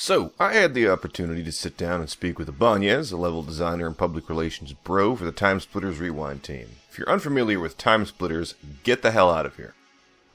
So, I had the opportunity to sit down and speak with Ibanez, a level designer and public relations bro for the TimeSplitters Rewind team. If you're unfamiliar with TimeSplitters, get the hell out of here.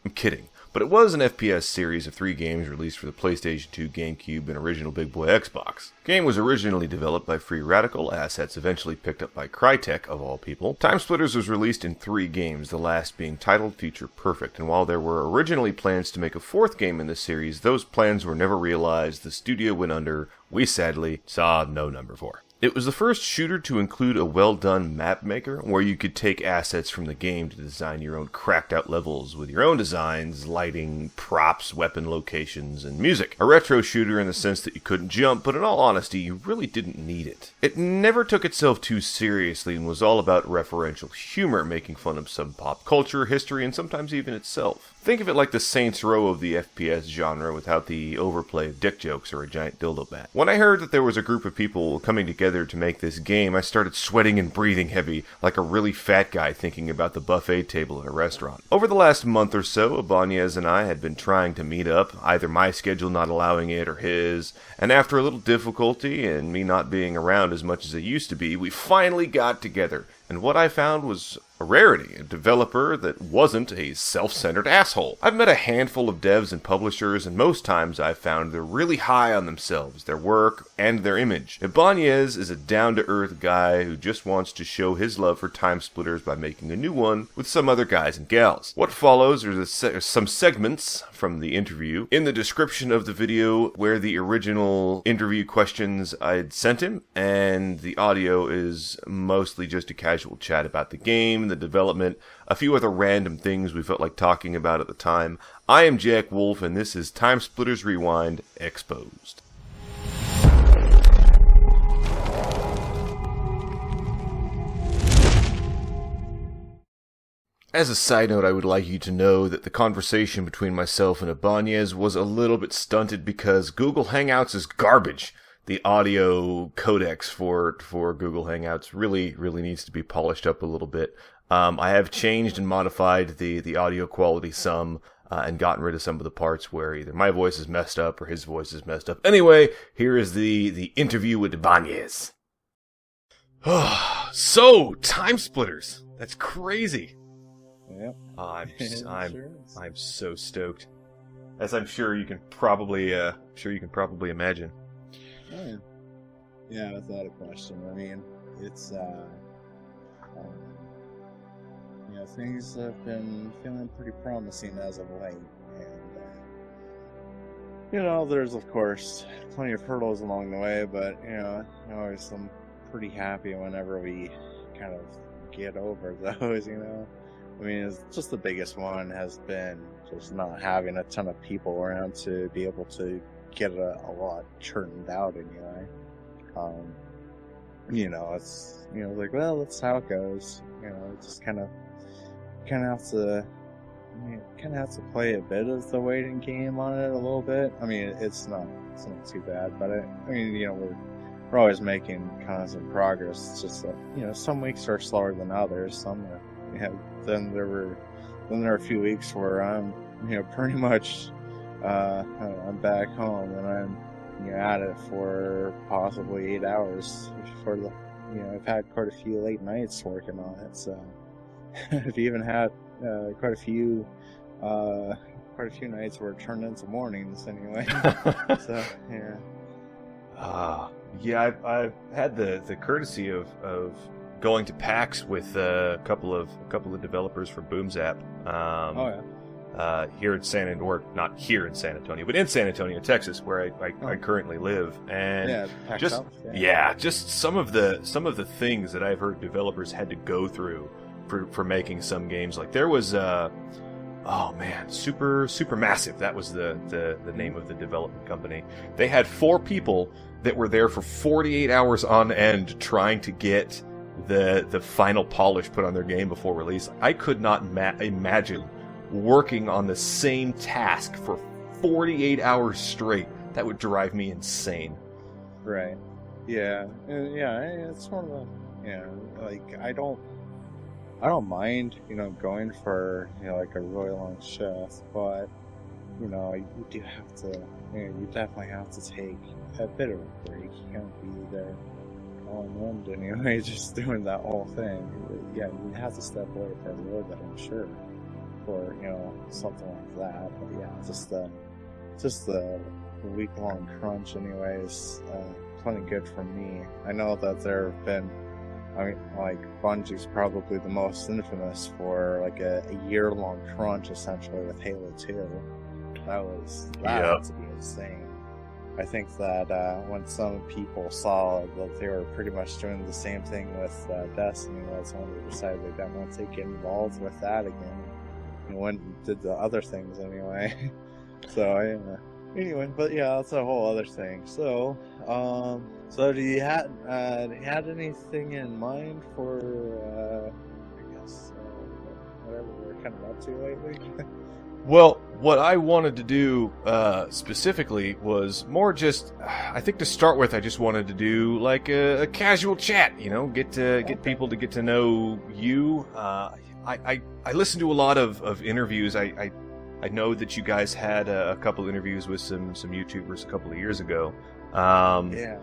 I'm kidding, but it was an FPS series of 3 games released for the PlayStation 2, GameCube, and original Big Boy Xbox. The game was originally developed by Free Radical, assets eventually picked up by Crytek, of all people. TimeSplitters was released in 3 games, the last being titled Feature Perfect, and while there were originally plans to make a 4th game in the series, those plans were never realized, the studio went under, we sadly saw no number 4. It was the first shooter to include a well-done map maker, where you could take assets from the game to design your own cracked-out levels with your own designs, lighting, props, weapon locations, and music. A retro shooter in the sense that you couldn't jump, but in all honesty, you really didn't need it. It never took itself too seriously and was all about referential humor, making fun of some pop culture, history, and sometimes even itself. Think of it like the Saints Row of the FPS genre without the overplay of dick jokes or a giant dildo bat. When I heard that there was a group of people coming together to make this game, I started sweating and breathing heavy, like a really fat guy thinking about the buffet table at a restaurant. Over the last month or so, Ibanez and I had been trying to meet up, either my schedule not allowing it or his, and after a little difficulty and me not being around as much as I used to be, we finally got together. And what I found was a rarity, a developer that wasn't a self-centered asshole. I've met a handful of devs and publishers, and most times I've found they're really high on themselves, their work, and their image. Ibanez is a down-to-earth guy who just wants to show his love for TimeSplitters by making a new one with some other guys and gals. What follows are some segments from the interview in the description of the video where the original interview questions I'd sent him, and the audio is mostly just a casual chat about the game, the development, a few other random things we felt like talking about at the time. I am Jack Wolf, and this is TimeSplitters Rewind Exposed. As a side note, I would like you to know that the conversation between myself and Ibanez was a little bit stunted because Google Hangouts is garbage. The audio codecs for Google Hangouts really needs to be polished up a little bit. I have changed and modified the audio quality some, and gotten rid of some of the parts where either my voice is messed up or his voice is messed up. Anyway, here is the interview with Ibanez. So, TimeSplitters. That's crazy. Yep. I'm so stoked. As I'm sure you can probably imagine. Oh, yeah, without a question. I mean, it's things have been feeling pretty promising as of late, and there's of course plenty of hurdles along the way, but always I'm pretty happy whenever we kind of get over those. I mean, it's just the biggest one has been just not having a ton of people around to be able to get a lot churned out anyway. It's like, well, that's how it goes. Just kind of have to play a bit of the waiting game on it a little bit. I mean, it's not too bad, but we're always making kind of some progress. It's just that some weeks are slower than others. Some are, then there were a few weeks where I'm pretty much I'm back home and I'm at it for possibly 8 hours for the I've had quite a few late nights working on it, so I've even had quite a few nights where it turned into mornings anyway. So yeah. I've had the courtesy of going to PAX with a couple of developers for BoomZap. Here in not here in San Antonio, but in San Antonio, Texas, where I currently live, and just some of the things that I've heard developers had to go through for making some games. Like there was Supermassive. That was the name of the development company. They had 4 people that were there for 48 hours on end trying to get the final polish put on their game before release. I could not imagine working on the same task for 48 hours straight. That would drive me insane. Right. Yeah. It's one of the, I don't mind, going for, like a really long shift, but you do have to, you definitely have to take a bit of a break. You can't be there all in one anyway, just doing that whole thing. Yeah, you have to step away for a little bit, I'm sure, for, something like that. But yeah, just the week-long crunch anyways, plenty good for me. I know that there have been, Bungie's probably the most infamous for like a year-long crunch essentially with Halo 2. That had to be insane. I think that when some people saw that they were pretty much doing the same thing with Destiny, that's when they decided they didn't want to get involved with that again. And went and did the other things anyway. So anyway, but yeah, that's a whole other thing. So, do you had anything in mind for I guess whatever we're kind of up to lately? Well, what I wanted to do specifically was more just, I think to start with, I just wanted to do like a casual chat, get people to get to know you. I listened to a lot of interviews. I know that you guys had a couple interviews with some YouTubers a couple of years ago. Yeah.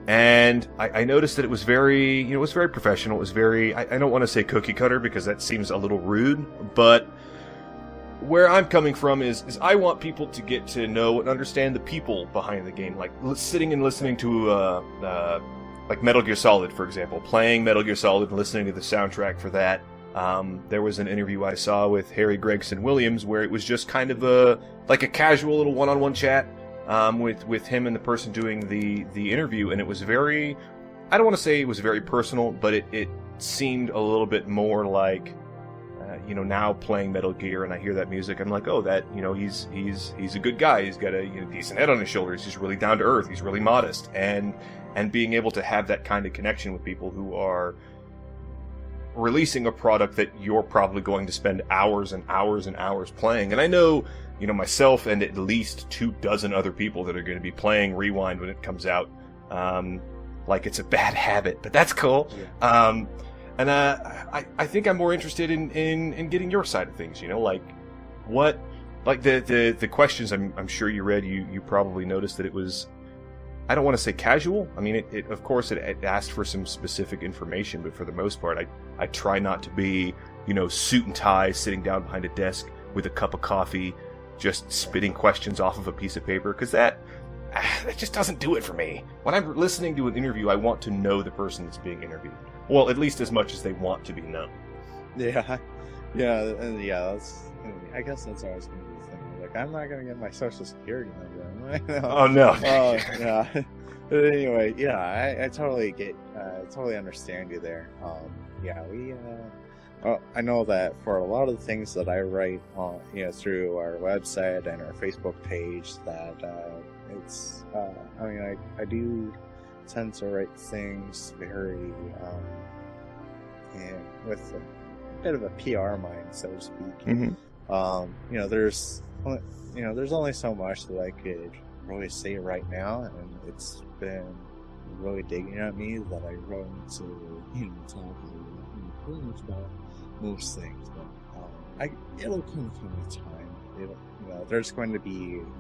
And I noticed that it was very, it was very professional. It was very, I don't want to say cookie cutter because that seems a little rude, but where I'm coming from is I want people to get to know and understand the people behind the game, like sitting and listening to like Metal Gear Solid, for example, playing Metal Gear Solid and listening to the soundtrack for that. There was an interview I saw with Harry Gregson Williams where it was just kind of a casual little one-on-one chat with him and the person doing the interview, and it was very, I don't want to say it was very personal, but it seemed a little bit more like, now playing Metal Gear and I hear that music, I'm like, oh, that, he's a good guy. He's got a decent head on his shoulders. He's really down to earth. He's really modest, and being able to have that kind of connection with people who are releasing a product that you're probably going to spend hours and hours and hours playing. And I know, myself and at least 24 other people that are going to be playing Rewind when it comes out, like it's a bad habit, but that's cool. Yeah. And I think I'm more interested in getting your side of things, like what, like the questions I'm sure you read, you probably noticed that it was, I don't want to say casual. I mean, it of course it asked for some specific information, but for the most part, I try not to be, suit and tie, sitting down behind a desk with a cup of coffee, just spitting questions off of a piece of paper, because that just doesn't do it for me. When I'm listening to an interview, I want to know the person that's being interviewed. Well, at least as much as they want to be known. Yeah, and I guess that's always going to be the thing. Like, I'm not going to get my social security number, am I? No. Oh, no. Yeah. But anyway, yeah, I totally totally understand you there. I know that for a lot of the things that I write on, through our website and our Facebook page, that it's, I do tend to write things very, and with a bit of a PR mind, so to speak. Mm-hmm. There's only so much that I could really say right now, and it's been really digging at me that I wrote into, talk pretty much about most things, but it'll come with time.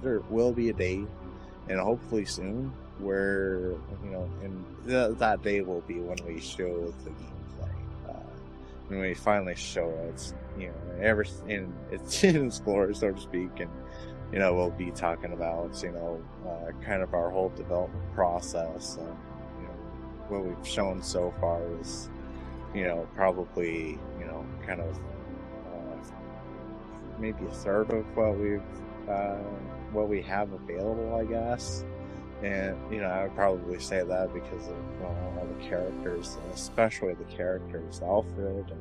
There will be a day, and hopefully soon, where and that day will be when we show the gameplay, when we finally show it, everything it's in its glory, so to speak, and we'll be talking about kind of our whole development process, and what we've shown so far is probably kind of maybe a third of what we have available, I guess. And I would probably say that because of all the characters, especially the characters Alfred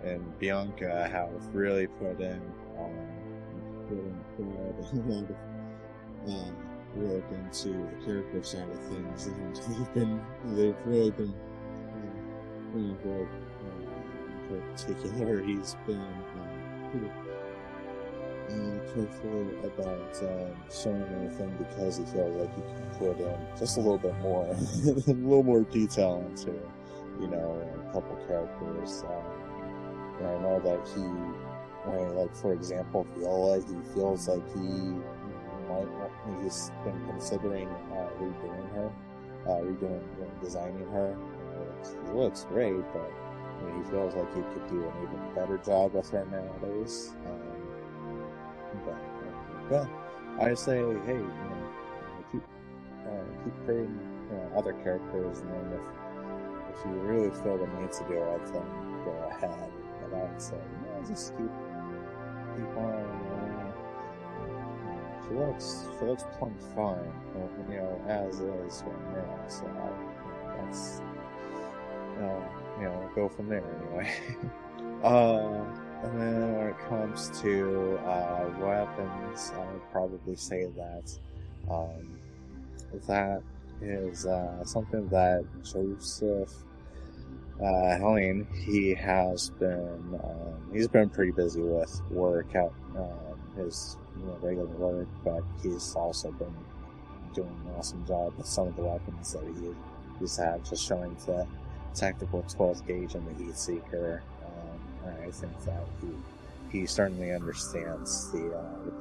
and Bianca have really put in a lot of work into the character side of things, and they've really been very particular. He's been pretty careful about showing everything, because he feels like he can put in just a little bit more, a little more detail into, a couple characters. And I know that like for example, Viola, he feels like he's been considering designing her. She looks great, but he feels like he could do an even better job with her nowadays. But I say, hey, keep creating other characters, and then if you really feel the need to do it, then go ahead. But I would say, just keep on. She looks plenty fine, as is right now. So that's go from there anyway. And then when it comes to weapons, I would probably say that that is something that Joseph Helene, he's been pretty busy with work at his regular work, but he's also been doing an awesome job with some of the weapons that he's had, just showing the tactical 12th gauge and the heat seeker. I think that he certainly understands the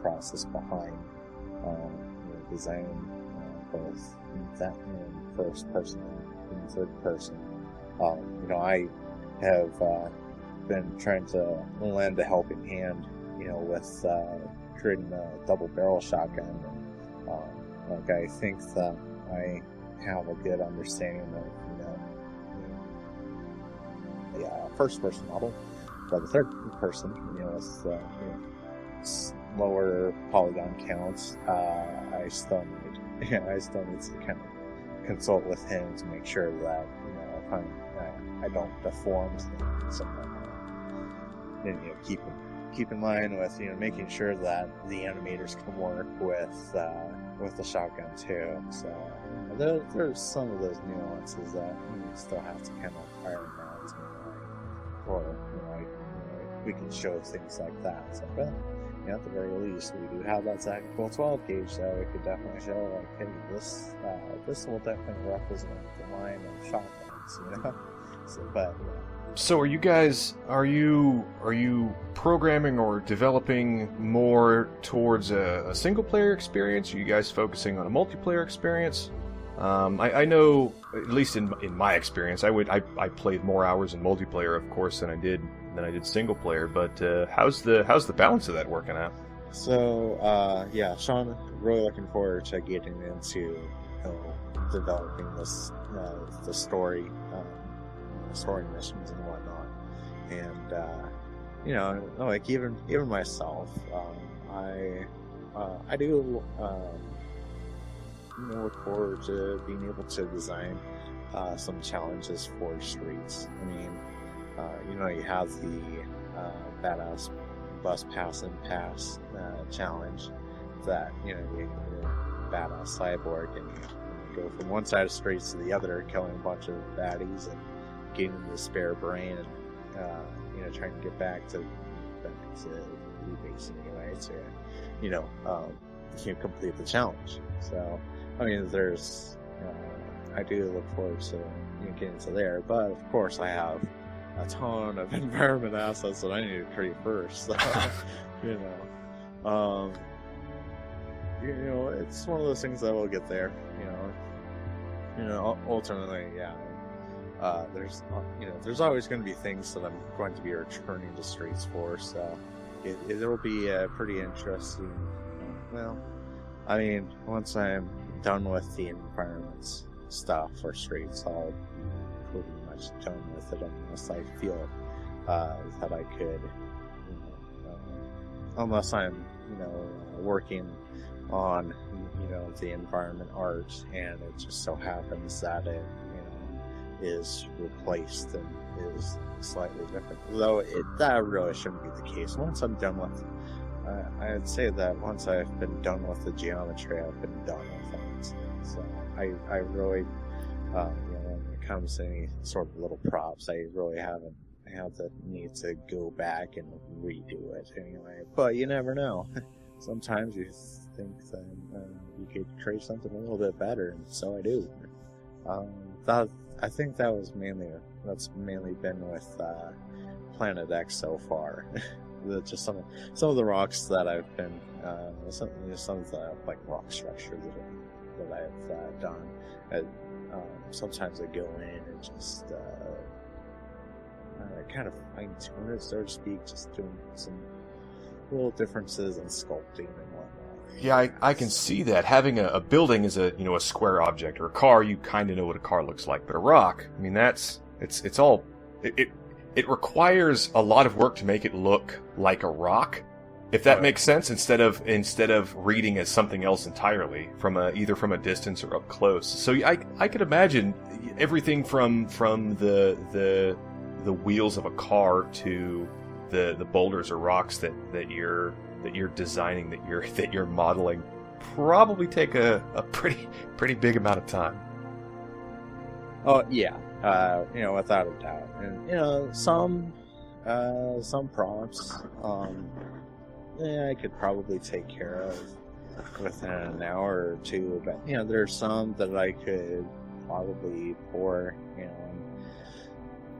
process behind designing both that in first person and third person. I have been trying to lend a helping hand, with creating a double barrel shotgun. I think that I have a good understanding of the first person model. But the third person, with lower polygon counts, I still need to kind of consult with him to make sure that I don't deform things, and keep in mind with making sure that the animators can work with the shotgun too. So there's some of those nuances that you still have to kind of iron out, or we can show things like that. So, but at the very least, we do have that tactical 12 gauge, so we could definitely show like, hey, this will definitely represent the line of shotguns, So are you programming or developing more towards a single player experience? Are you guys focusing on a multiplayer experience? I know, at least in my experience, I played more hours in multiplayer, of course, than I did single player. But how's the balance of that working out? So Sean, really looking forward to getting into developing this the story missions and whatnot, and like even myself, I do look forward to being able to design some challenges for streets. I mean, you have the badass bus pass and pass challenge that you're a badass cyborg and you go from one side of the streets to the other, killing a bunch of baddies and gaining the spare brain and trying to get back to the base anyway to complete the challenge. So I mean, there's I do look forward to getting to there, but of course I have a ton of environment assets that I need to create first. So, it's one of those things that will get there. Ultimately, there's always going to be things that I'm going to be returning to streets for. So it'll be pretty interesting. Well, I mean, once I'm done with the environments stuff for streets, I'll pretty much done with it unless I feel that I could, unless I'm, working on, the environment art and it just so happens that it, is replaced and is slightly different. Though that really shouldn't be the case. Once I'm done with, I'd say that once I've been done with the geometry, I've been done with it. So I really, when it comes to any sort of little props, I really haven't had the need to go back and redo it anyway. But you never know. Sometimes you think that you could create something a little bit better, and so I do. I think that's mainly been with Planet X so far. just some of the rocks that I've been some of the like rock structure that I've done. Sometimes I go in and just kind of fine tune it, so to speak, just doing some little differences in sculpting and whatnot. Yeah, I can see that. Having a building is a square object, or a car, you kind of know what a car looks like. But a rock, I mean, it requires a lot of work to make it look like a rock, if that makes sense. Instead of reading as something else entirely either from a distance or up close. So I could imagine everything from the wheels of a car to the boulders or rocks that you're designing, that you're modeling, probably take a pretty big amount of time. Oh yeah, without a doubt. And some prompts, I could probably take care of within an hour or two. But there's some that I could probably pour,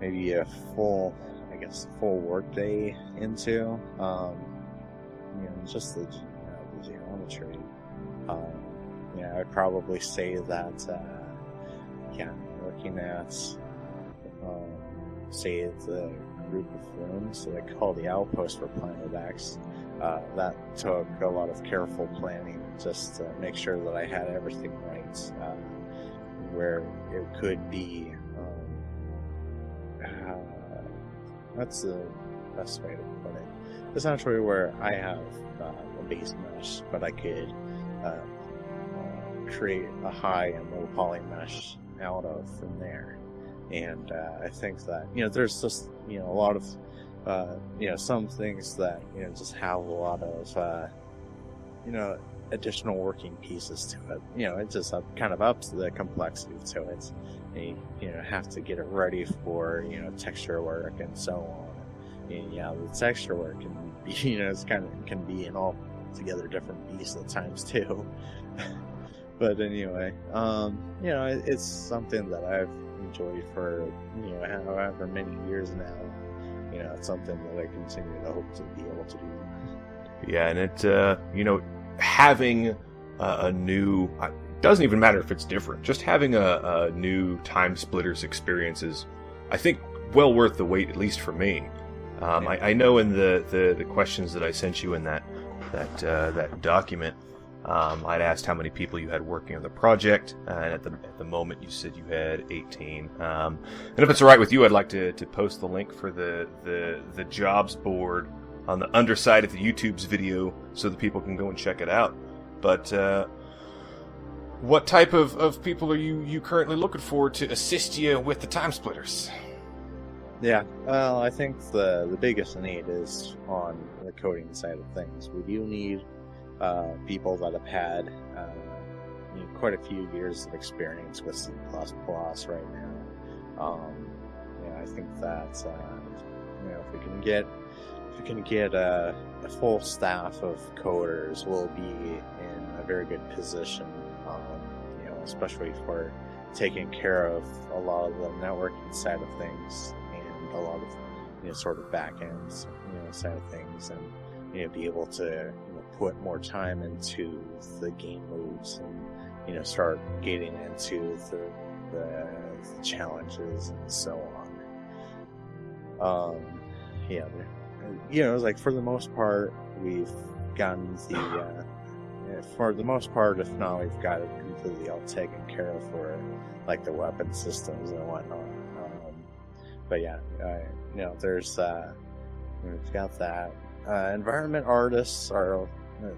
maybe a full work day into. Just the geometry. I'd probably say that. Looking at, say, the group of rooms that I call the Outpost for Planet X, that took a lot of careful planning just to make sure that I had everything right, where it could be, what's the best way to put it? Essentially where I have a base mesh, but I could create a high and low poly mesh out of from there. And I think that there's just a lot of some things that just have a lot of additional working pieces to it. It just kind of ups the complexity to it. You have to get it ready for texture work and so on. And, the texture work can be can be an altogether different beast at times too. But anyway, it's something that I've enjoyed for, however many years now. It's something that I continue to hope to be able to do. Yeah, and it, having a new, doesn't even matter if it's different, just having a new TimeSplitters experience is, I think, well worth the wait, at least for me. I know in the questions that I sent you in that document, I'd asked how many people you had working on the project, and at the moment you said you had 18. And if it's all right with you, I'd like to post the link for the jobs board on the underside of the YouTube's video so that people can go and check it out. But what type of people are you currently looking for to assist you with the TimeSplitters? Yeah, well, I think the biggest need is on the coding side of things. We do need people that have had quite a few years of experience with C++ right now. I think that if we can get a full staff of coders, we'll be in a very good position. Especially for taking care of a lot of the networking side of things and a lot of sort of back ends side of things, and be able to put more time into the game moves and start getting into the challenges and so on. Like for the most part we've gotten for the most part, if not, we've got it completely all taken care of for like the weapon systems and whatnot. But yeah, there's we've got that. Environment artists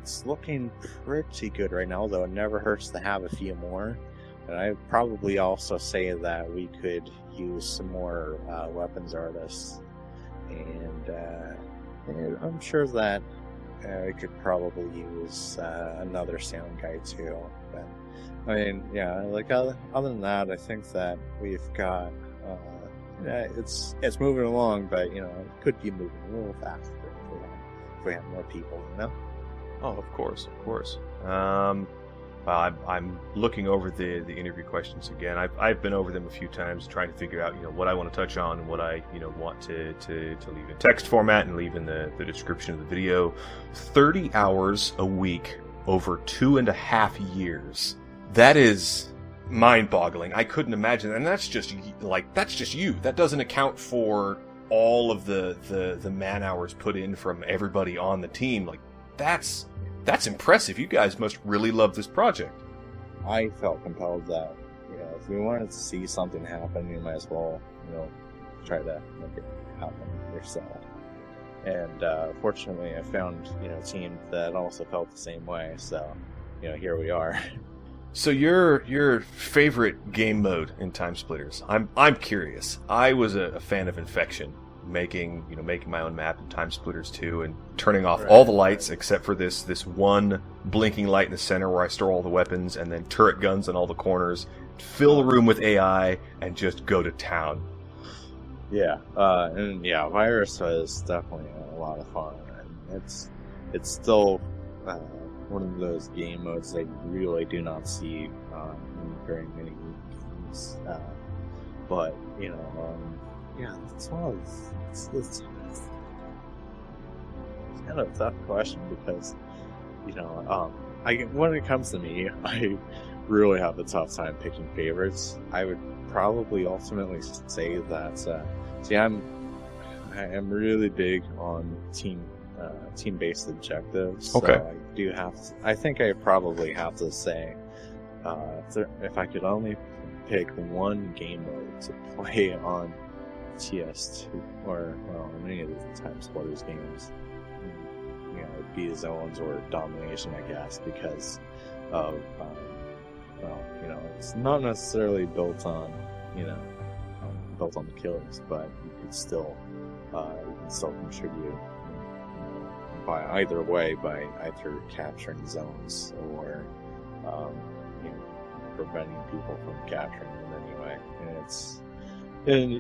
it's looking pretty good right now, though it never hurts to have a few more. And I'd probably also say that we could use some more weapons artists, and I'm sure that we could probably use another sound guy too. But I mean, yeah, like other than that, I think that we've got it's moving along, but it could be moving a little faster if we have more people, Oh, of course. I'm looking over the interview questions again. I've been over them a few times, trying to figure out what I want to touch on and what I want to leave in text format and leave in the description of the video. 30 hours a week over 2.5 years. That is mind-boggling. I couldn't imagine, and that's just you. That doesn't account for all of the man hours put in from everybody on the team. Like that's impressive. You guys must really love this project. I felt compelled that, if we wanted to see something happen, you might as well, try to make it happen yourself. And fortunately, I found, a team that also felt the same way. So, here we are. So your favorite game mode in TimeSplitters? I'm curious. I was a fan of Infection, making my own map in TimeSplitters 2 and turning off all the lights except for this one blinking light in the center where I store all the weapons, and then turret guns in all the corners, fill the room with AI, and just go to town. Yeah, Virus was definitely a lot of fun, and it's still one of those game modes that you really do not see in very many games. But it's one of it's kind of a tough question because when it comes to me, I really have a tough time picking favorites. I would probably ultimately say that I'm really big on team-based objectives. Okay. So I think I probably have to say, if I could only pick one game mode to play on TS2 or any of the TimeSplitters games, it'd be zones or domination, I guess, because of it's not necessarily built on the kills, but you can still contribute by either way, by either capturing zones or preventing people from capturing them anyway. And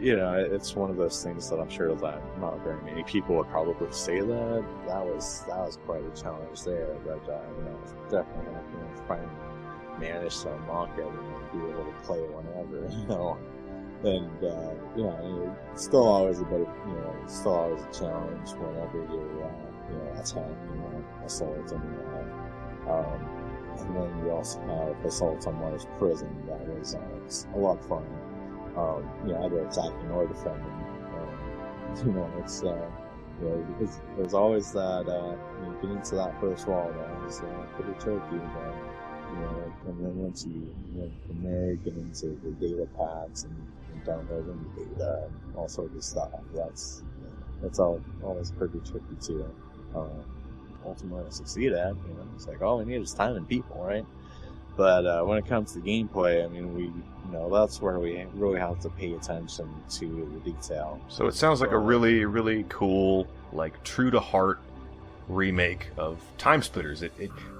it's one of those things that I'm sure that not very many people would probably say that was quite a challenge there, but definitely finally managed to unlock it and be able to play whenever, and it's still always it's still always a challenge whenever you're attacking assault and then you also have Assault on Mars Prison. That was a lot of fun. Either attacking or defending. There's always that. Getting to that first wall, that was pretty tricky. But and then once you from there get into the data packs and downloading the data and all sorts of stuff. That's always pretty tricky to ultimately succeed at. It's like all we need is time and people, right? But when it comes to gameplay, that's where we really have to pay attention to the detail. So it sounds like a really, really cool, true to heart remake of TimeSplitters.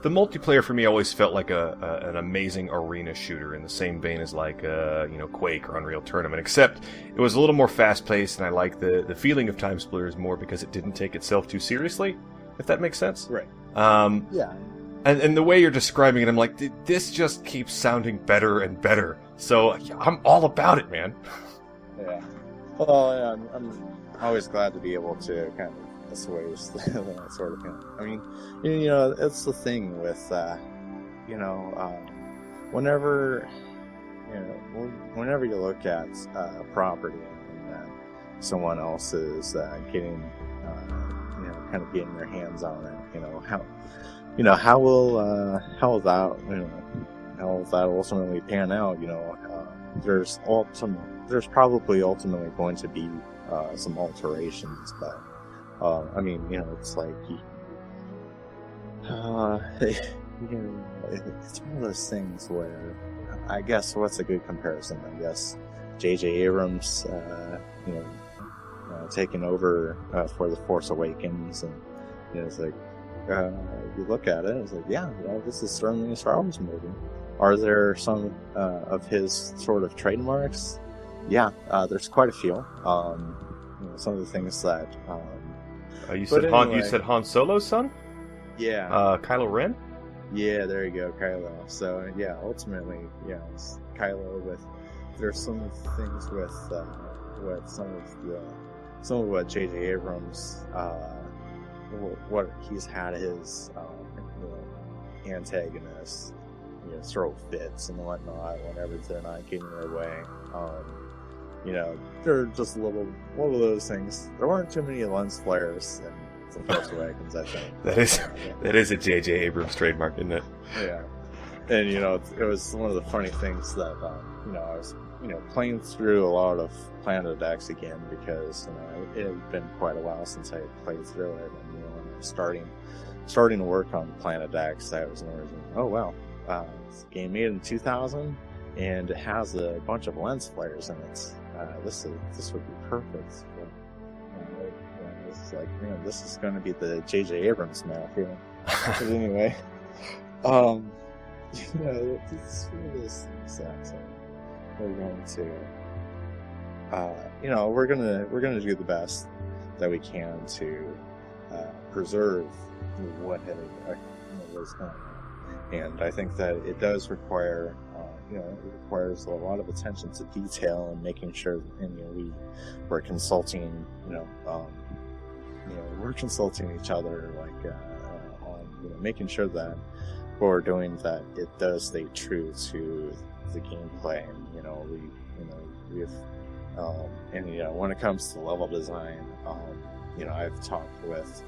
The multiplayer for me always felt like an amazing arena shooter in the same vein as Quake or Unreal Tournament, except it was a little more fast paced, and I like the feeling of TimeSplitters more because it didn't take itself too seriously, if that makes sense. Right. Yeah. And the way you're describing it, I'm like, this just keeps sounding better and better. So I'm all about it, man. Yeah. Well, I'm always glad to be able to kind of assuage that sort of thing. It's the thing with, whenever you look at a property and someone else is getting, kind of getting their hands on it, how will that ultimately pan out? There's probably ultimately going to be some alterations, but it's like it's one of those things where I guess what's a good comparison? I guess J.J. Abrams, taking over for The Force Awakens, and it's like. You look at it, it's like, this is certainly a Star Wars movie. Are there some of his sort of trademarks? Yeah, there's quite a few. Some of the things that. You said Han Solo's son? Yeah. Kylo Ren? Yeah, there you go, Kylo. So yeah, ultimately, yeah, it's Kylo with. There's some things with some of what J.J. Abrams what he's had his antagonists throw fits and whatnot whenever they're not getting their way. They're just one of those things. There weren't too many lens flares in The Force Awakens, I think. That is a J.J. Abrams trademark, isn't it? Yeah, and it was one of the funny things that I was playing through a lot of Planet X again because it had been quite a while since I had played through it, and when I was starting to work on Planet X, I was noticing, oh wow, it's a game made in 2000 and it has a bunch of lens flares in it. This would be perfect. It's like, man, this is going to be the J.J. Abrams map here. But anyway, it's one of those things that we're going to, we're gonna do the best that we can to preserve what was done, and I think that it does require, it requires a lot of attention to detail and making sure, we're consulting, we're consulting each other, on making sure that what we're doing, that it does stay true to the gameplay, and when it comes to level design, I've talked with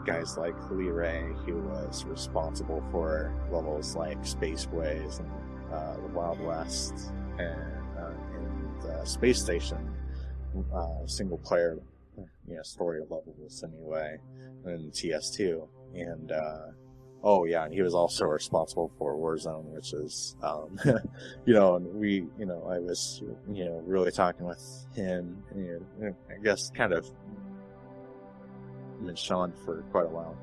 guys like Lee Ray, who was responsible for levels like Spaceways and the Wild West and the Space Station single player story levels anyway, and TS2, and and he was also responsible for Warzone, which is, and I was, really talking with him, I guess kind of, and Sean for quite a while,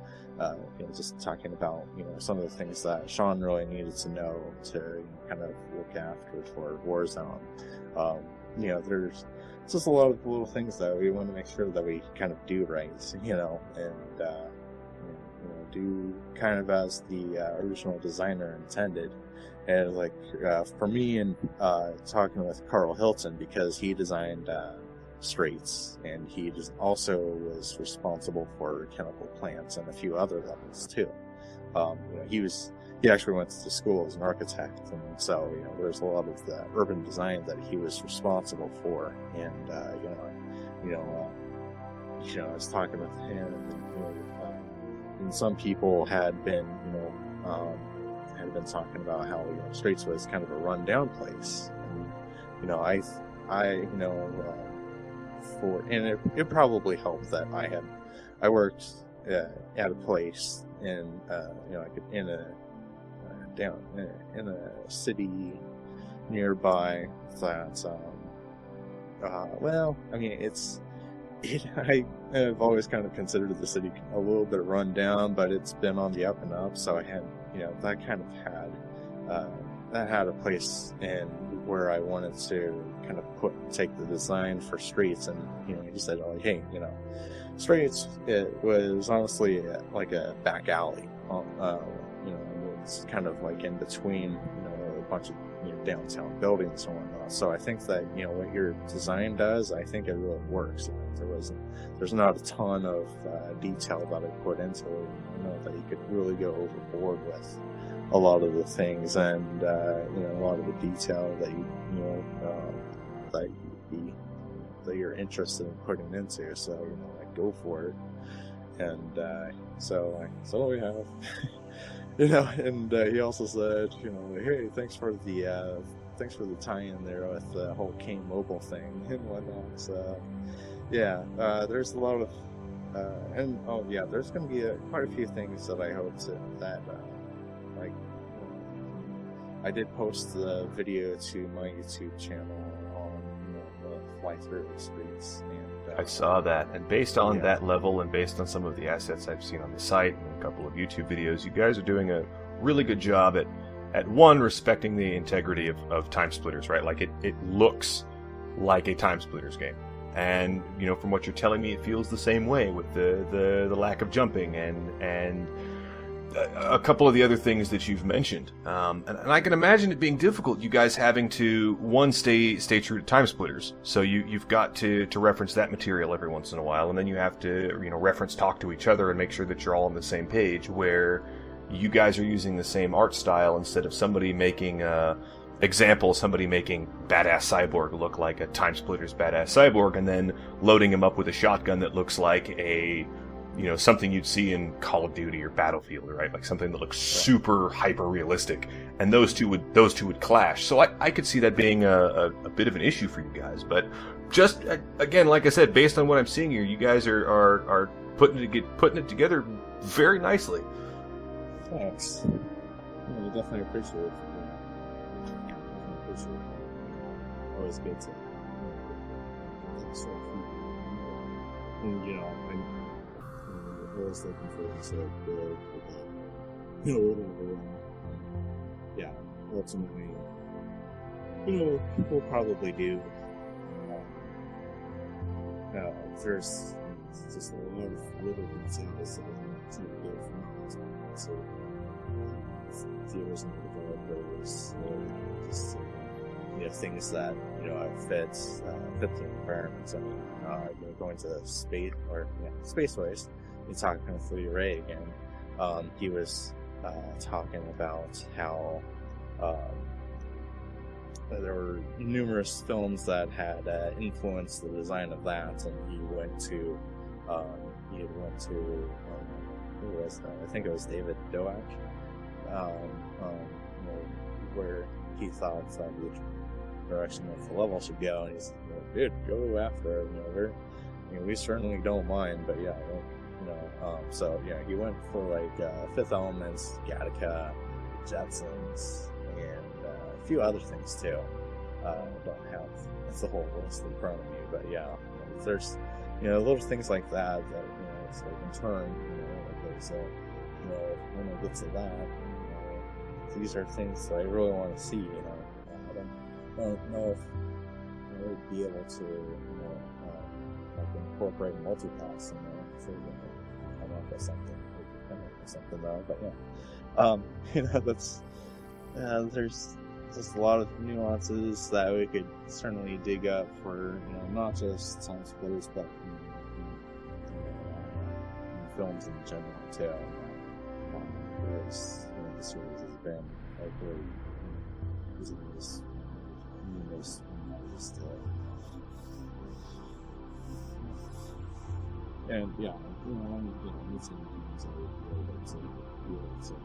just talking about, some of the things that Sean really needed to know to kind of look after for Warzone. There's just a lot of little things that we want to make sure that we kind of do right, and, do kind of as the original designer intended. And for me, and talking with Carl Hilton, because he designed Straits, and he also was responsible for chemical plants and a few other levels too. He actually went to school as an architect, and so there's a lot of the urban design that he was responsible for. And I was talking with him, and some people had been talking about how Straits was kind of a rundown place, and it probably helped that I worked at a place in in a city nearby that I've always kind of considered the city a little bit run down, but it's been on the up and up, so I had that kind of had a place in where I wanted to kind of take the design for Straits, and he said, oh, hey, Straits, it was honestly like a back alley, it's kind of like in between a bunch of downtown buildings and whatnot. So I think that what your design does, I think it really works. There's not a ton of detail that I put into it, that you could really go overboard with a lot of the things, and a lot of the detail that that you're interested in putting into. So go for it. And so we have. And he also said, hey, thanks for the tie-in there with the whole Kane Mobile thing and whatnot. So, there's a lot of, there's going to be quite a few things that I hope I did post the video to my YouTube channel on the fly through the streets. And I saw that, and based on that level, and based on some of the assets I've seen on the site and a couple of YouTube videos, you guys are doing a really good job at one, respecting the integrity of TimeSplitters, right? Like it looks like a TimeSplitters game, and from what you're telling me, it feels the same way with the lack of jumping and a couple of the other things that you've mentioned, and I can imagine it being difficult. You guys having to stay true to TimeSplitters, so you've got to reference that material every once in a while, and then you have to reference talk to each other and make sure that you're all on the same page. Where you guys are using the same art style instead of somebody making somebody making badass cyborg look like a TimeSplitters badass cyborg, and then loading him up with a shotgun that looks like a something you'd see in Call of Duty or Battlefield, right? Like something that looks super hyper realistic, and those two would clash. So I could see that being a bit of an issue for you guys. But just again, like I said, based on what I'm seeing here, you guys are putting it together very nicely. Thanks. Yeah, definitely appreciate it. Always good to I'm always looking for sort of good, whatever. Yeah, ultimately, people probably do. There's just a lot of little details that I can't get from this. So, viewers and developers, just things that fit the environment. I mean, going to Spaceways. You're talking with Ray again. He was talking about how there were numerous films that had influenced the design of that, and he went to who was that? I think it was David Doak, where he thought that the direction of the level should go, and he's dude, go after it. We certainly don't mind, but yeah. So he went for like Fifth Elements, Gattaca, Jetsons, and a few other things too. I don't have the whole list in front of me, but yeah, there's little things like that it's like in turn, when it gets to that, these are things that I really want to see. I don't know if I would be able to incorporate multipass in there. So, come up with something though. But yeah, that's there's just a lot of nuances that we could certainly dig up for not just TimeSplitters, but in films in general too. Whereas the series has been very using these numerous just and yeah, I'm missing things I would like to do. So,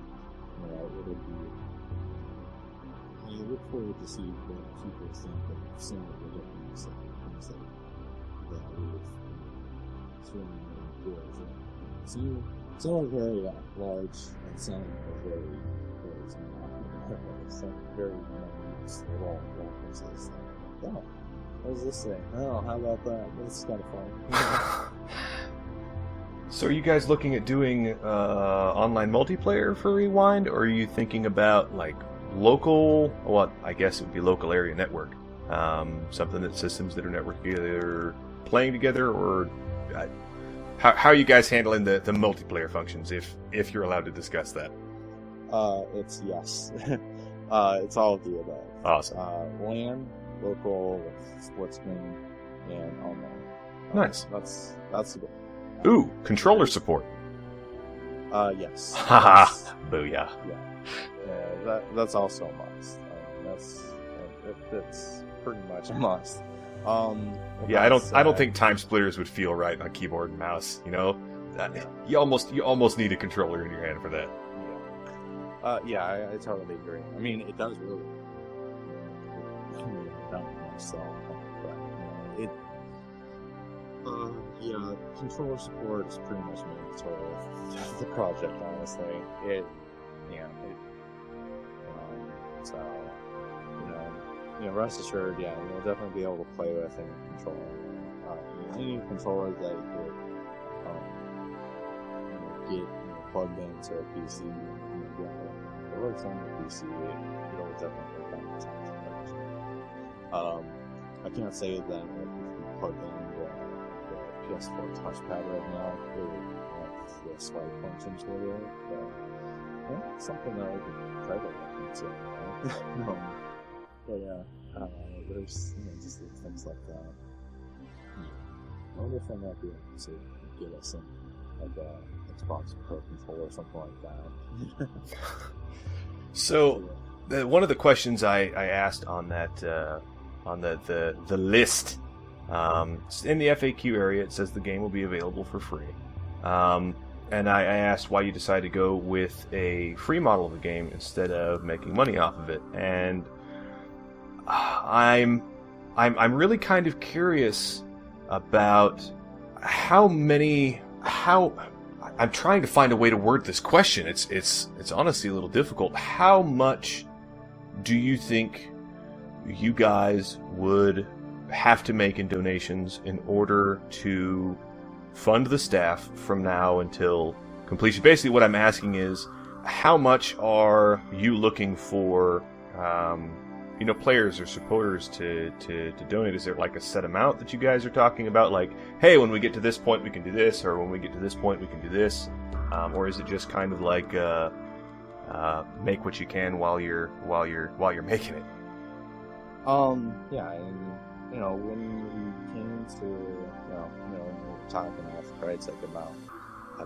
I look forward to see what people think of some of the different things that we've certainly enjoyed. Some are very large, and some are very small. Some very small references. Oh, what does this say? Oh, how about that? That's kind of fun. So are you guys looking at doing online multiplayer for Rewind, or are you thinking about like local, well, I guess it would be local area network, something that systems that are networked together playing together, or how are you guys handling the multiplayer functions, if you're allowed to discuss that? It's yes. It's all of the above. Awesome. LAN, local, with split screen, and online. Nice. That's the goal. Ooh, controller support. Yes. Haha. Booyah. Yeah. That's also a must. That's pretty much a must. Yeah, I don't think TimeSplitters would feel right on keyboard and mouse. You almost need a controller in your hand for that. Yeah. I totally agree. I mean, it does really. Myself, but yeah, controller support is pretty much mandatory with the project, honestly. So, rest assured, yeah, you'll definitely be able to play with any controller. Any controller that you could get plugged into a PC, it works on the PC, it'll definitely work on the TimeSplitters. I can't say that if you plug in the PS4 touchpad right now, it would the swipe functions with it. But yeah, it's something that I could try to look into. But yeah, there's just little things like that. I wonder if I might be able to get us some like a Xbox Pro controller or something like that. So, one of the questions I asked on that on the list in the FAQ area, it says the game will be available for free, and I asked why you decided to go with a free model of the game instead of making money off of it, and I'm really kind of curious about how I'm trying to find a way to word this question. It's honestly a little difficult. How much do you think you guys would have to make in donations in order to fund the staff from now until completion? Basically, what I'm asking is, how much are you looking for, players or supporters to donate? Is there like a set amount that you guys are talking about? Like, hey, when we get to this point, we can do this, or when we get to this point, we can do this, or is it just kind of like make what you can while you're making it? Yeah, and when we came to when we were talking off credits about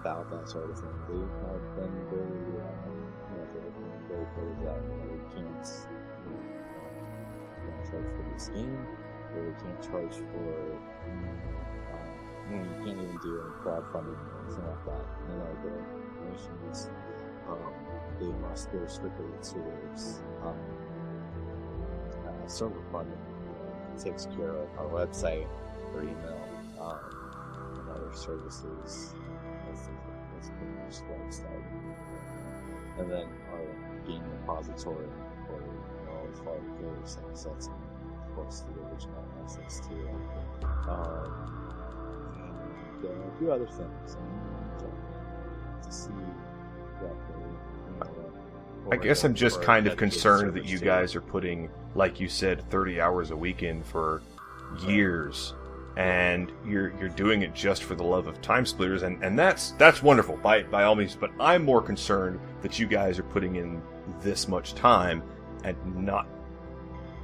that sort of thing, they have been very very clear that we can't charge for this game, or we can't charge for you can't even do any crowdfunding or anything like that. The donations they must go strictly towards server funding. It takes care of our website, our email, and other services. That's pretty much the website. And then our game repository for all the players assets, and of course the original assets too. And a few other things. To see I guess I'm just kind of concerned that you guys are putting, like you said, 30 hours a week in for years, and you're doing it just for the love of TimeSplitters, and that's wonderful by all means. But I'm more concerned that you guys are putting in this much time and not.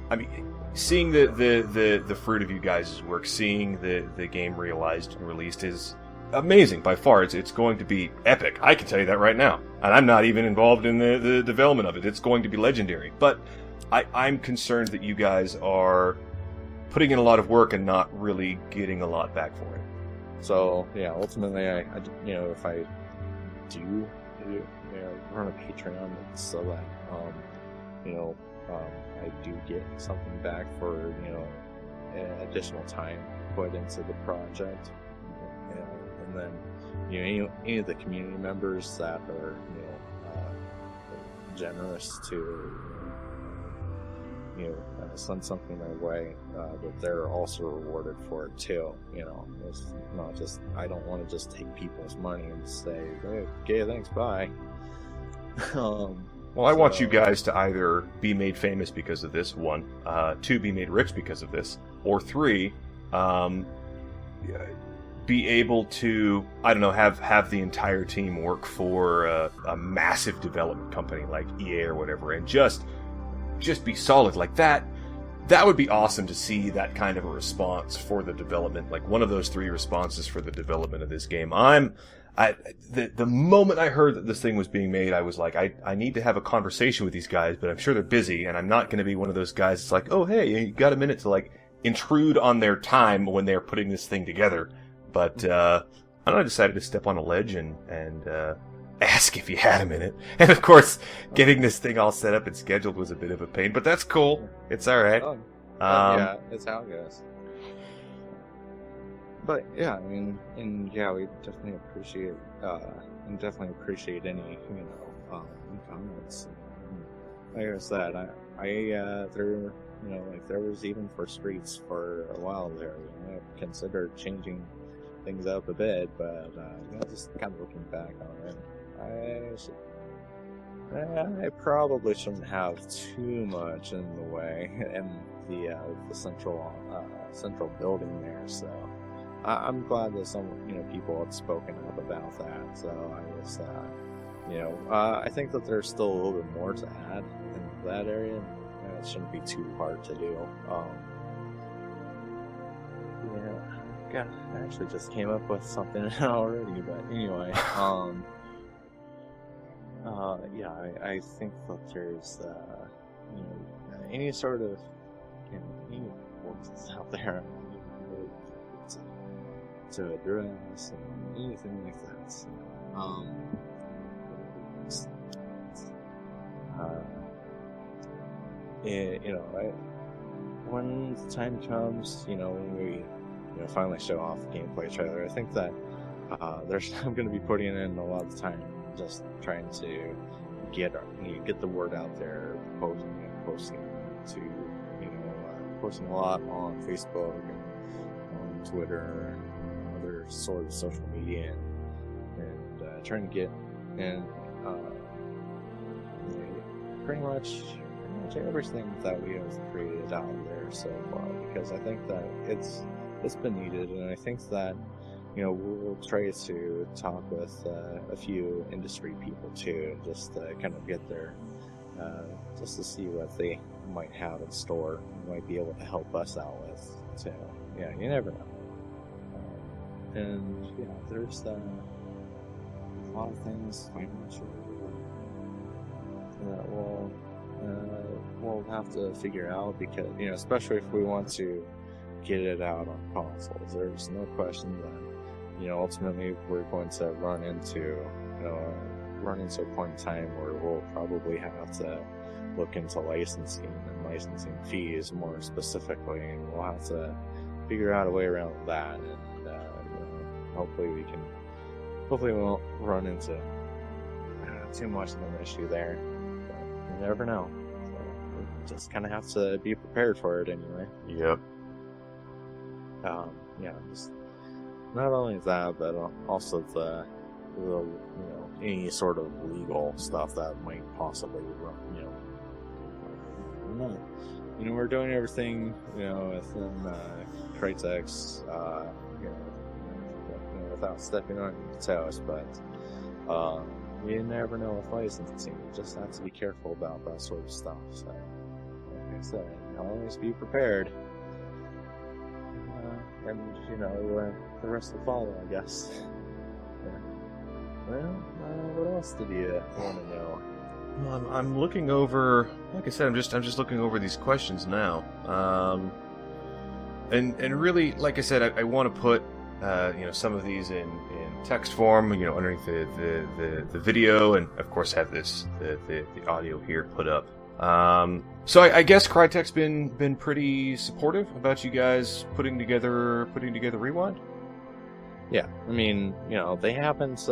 I mean, seeing the fruit of you guys' work, seeing the game realized and released is amazing. By far, it's going to be epic. I can tell you that right now. And I'm not even involved in the development of it. It's going to be legendary. But I'm concerned that you guys are putting in a lot of work and not really getting a lot back for it. So, yeah, ultimately, I if I do run a Patreon so that, I do get something back for, additional time put into the project. And then, any of the community members that are, generous to, send something their way, that they're also rewarded for it too. It's not just, I don't want to just take people's money and say, hey, okay, thanks, bye. Well, I want you guys to either be made famous because of this, 1, 2, be made rich because of this, or 3, be able to, I don't know, have the entire team work for a massive development company like EA or whatever, and just be solid like that. That would be awesome to see that kind of a response for the development, like one of those 3 responses for the development of this game. The moment I heard that this thing was being made, I was like, I need to have a conversation with these guys, but I'm sure they're busy, and I'm not going to be one of those guys that's like, oh, hey, you got a minute to like intrude on their time when they're putting this thing together. But I decided to step on a ledge and ask if you had a minute. And of course, getting this thing all set up and scheduled was a bit of a pain, but that's cool. It's all right. Yeah, it's how it goes. But yeah, I mean, and yeah, we definitely appreciate any comments. Like I said, there was even for Streets for a while there. I considered changing things up a bit, but just kind of looking back on it, I probably shouldn't have too much in the way in the central building there. So I'm glad that some people have spoken up about that. So I was I think that there's still a little bit more to add in that area. It shouldn't be too hard to do. God, I actually just came up with something already, but anyway, I think that there's, any sort of, any voices out there to address and anything like that. So, when the time comes, when we finally show off the gameplay trailer, I think that I'm going to be putting in a lot of time just trying to get the word out there, posting a lot on Facebook and on Twitter and other sort of social media, and trying to get pretty much everything that we have created out there so far, because I think that it's been needed, and I think that we'll try to talk with a few industry people too, just to kind of get there, just to see what they might have in store, might be able to help us out with. So you never know. And there's a lot of things financially that we'll have to figure out, because especially if we want to get it out on consoles, there's no question that ultimately we're going to run into a point in time where we'll probably have to look into licensing and licensing fees more specifically, and we'll have to figure out a way around that, and hopefully we won't run into too much of an issue there, but you never know. So we just kind of have to be prepared for it anyway. Yep. Just not only that, but also the any sort of legal stuff that might possibly run. We're doing everything within Crytek's without stepping on your toes, but you never know with licensing. You just have to be careful about that sort of stuff. So, like I said, always be prepared. And the rest will follow, I guess. Yeah. Well, what else did you want to know? Well, I'm looking over. Like I said, I'm just looking over these questions now. And really, like I said, I want to put some of these in text form, underneath the video, and of course have the audio here put up. So I guess Crytek's been pretty supportive about you guys putting together Rewind. Yeah, I mean, they haven't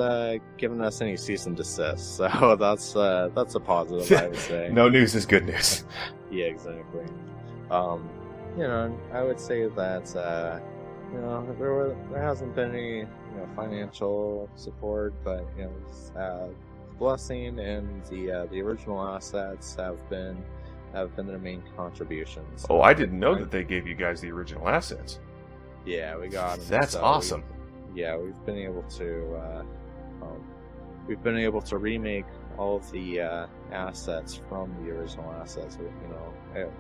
given us any cease and desist, so that's a positive, I would say. No news is good news. Yeah, exactly. I would say that there hasn't been any financial support, but it's blessing, and the original assets have been their main contributions. Oh, I didn't know that they gave you guys the original assets. Yeah, we got them. That's awesome. We've been able to remake all of the assets from the original assets with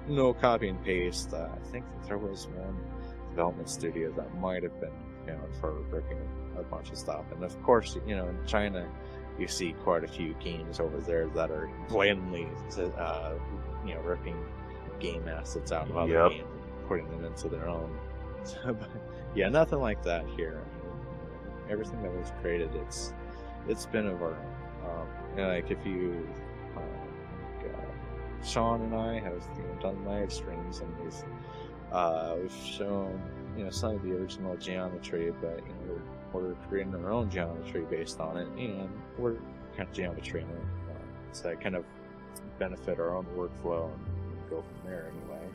no copy and paste. I think that there was one development studio that might have been for ripping a bunch of stuff, and of course in China you see quite a few games over there that are blatantly ripping game assets out of other games and putting them into their own. But yeah, nothing like that here. Everything that was created, it's been of our own. Like if you Sean and I have done live streams, and we've shown some of the original geometry, but we're creating our own geometry based on it. We're kind of geometry to kind of benefit our own workflow and go from there anyway.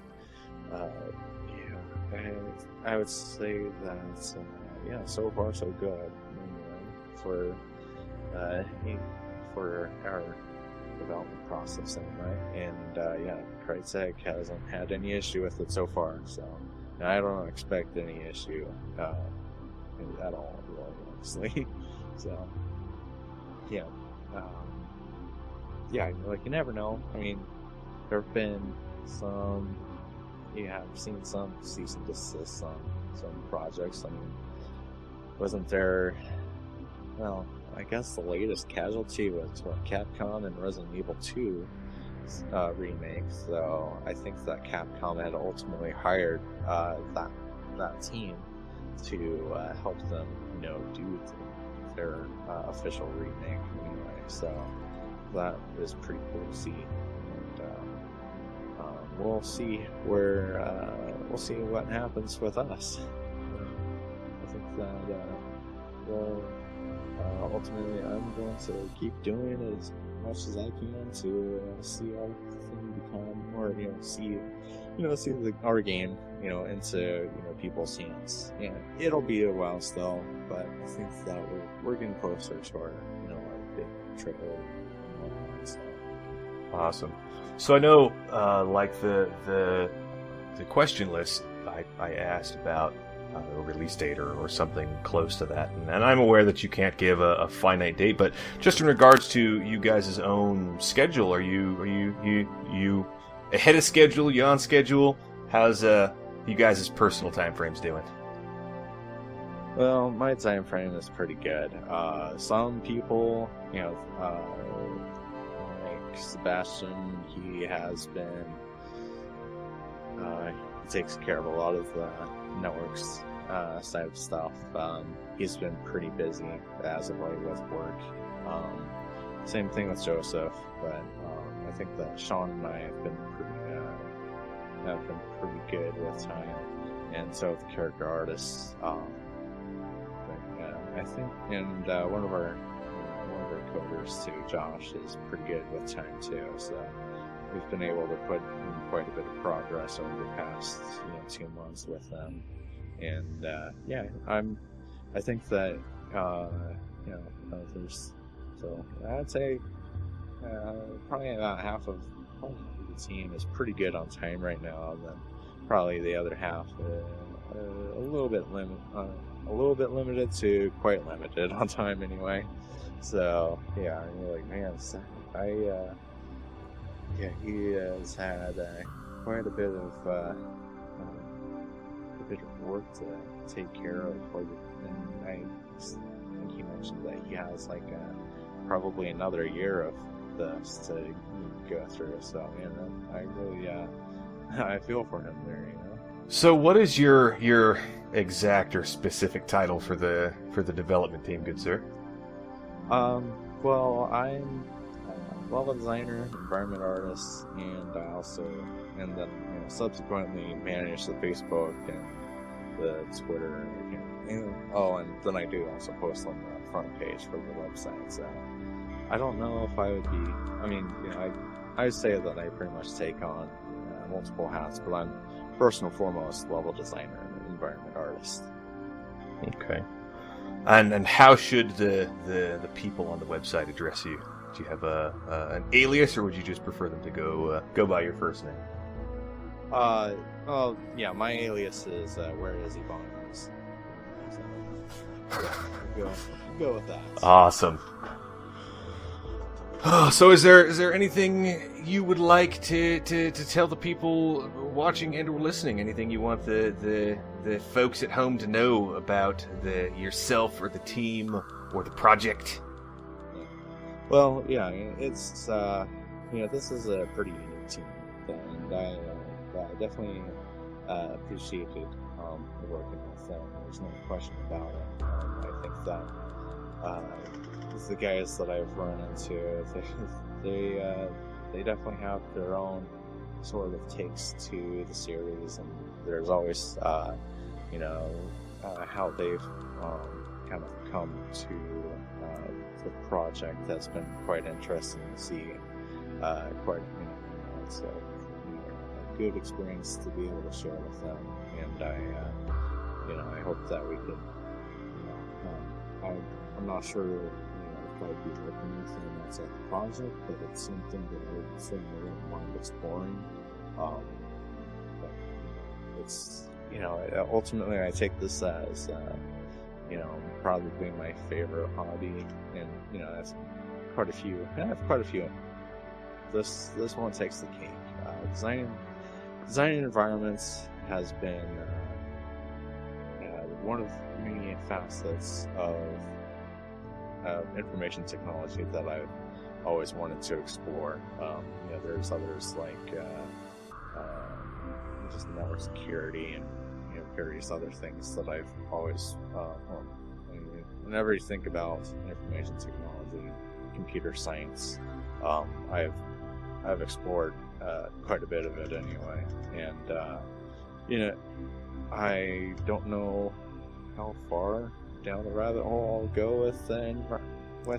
I would say that so far so good for our development process anyway, and Crytek hasn't had any issue with it so far, so I don't expect any issue at all, really, honestly. So, yeah. Yeah, like, you never know. I mean, there have been some, I've seen some cease and desist on some projects. I mean, wasn't there, well, I guess the latest casualty was Capcom and Resident Evil 2 remake. So I think that Capcom had ultimately hired that team to help them, do their official remake anyway. So that is pretty cool to see, and we'll see we'll see what happens with us. I think that ultimately I'm going to keep doing it as much as I can to see our thing become, or see our game into people's hands. And it'll be a while still, but I think that we're getting closer to our our big triple. So. Awesome. So I know, like the question list, I asked about a release date or something close to that, and I'm aware that you can't give a finite date, but just in regards to you guys' own schedule, are you ahead of schedule? You on schedule? How's you guys' personal time frames doing? Well, my time frame is pretty good. Some people, like Sebastian, he has been, he takes care of a lot of the networks side of stuff. He's been pretty busy as of late with work. Same thing with Joseph, but I think that Sean and I have been pretty good with time, and so the character artists. I think, and one of our coders too, Josh, is pretty good with time too. So we've been able to put in quite a bit of progress over the past 2 months with them, and I think that there's, so I'd say probably about half of the team is pretty good on time right now, and then probably the other half a little bit limited to quite limited on time anyway. So yeah, you're like, man, he has had quite a bit of work to take care of, and I think he mentioned that he has probably another year of this to go through. So man, I really I feel for him there, So what is your exact or specific title for the development team, good sir? Well, I'm a level designer, environment artist, and then subsequently manage the Facebook and the Twitter, and then I do also post on the front page for the website. So I don't know if I would be. I mean, I say that I pretty much take on multiple hats, but I'm first and foremost level designer and environment artist. Okay. And how should the people on the website address you? Do you have an alias, or would you just prefer them to go by your first name? Well, yeah, my alias is Where Is Yvonne? So go with that. Awesome. So is there anything you would like to tell the people watching and or listening? Anything you want the folks at home to know about yourself or the team or the project? Well, yeah, it's this is a pretty unique team, and I definitely appreciated working with them. There's no question about it. I think that the guys that I've run into, they definitely have their own sort of takes to the series, and there's always how they've kind of come to the project. That's been quite interesting to see. It's a good experience to be able to share with them, and I hope that we could. I'm not sure if I'd be working with them outside the project, but it's something that I would certainly wouldn't mind exploring. But it's ultimately I take this as probably my favorite hobby, and I have quite a few. I have quite a few. This one takes the cake. Designing environments has been one of many facets of information technology that I've always wanted to explore. There's others like just network security and various other things that I've always. Whenever you think about information technology, computer science, I've explored quite a bit of it anyway, and I don't know how far down the rabbit hole I'll go with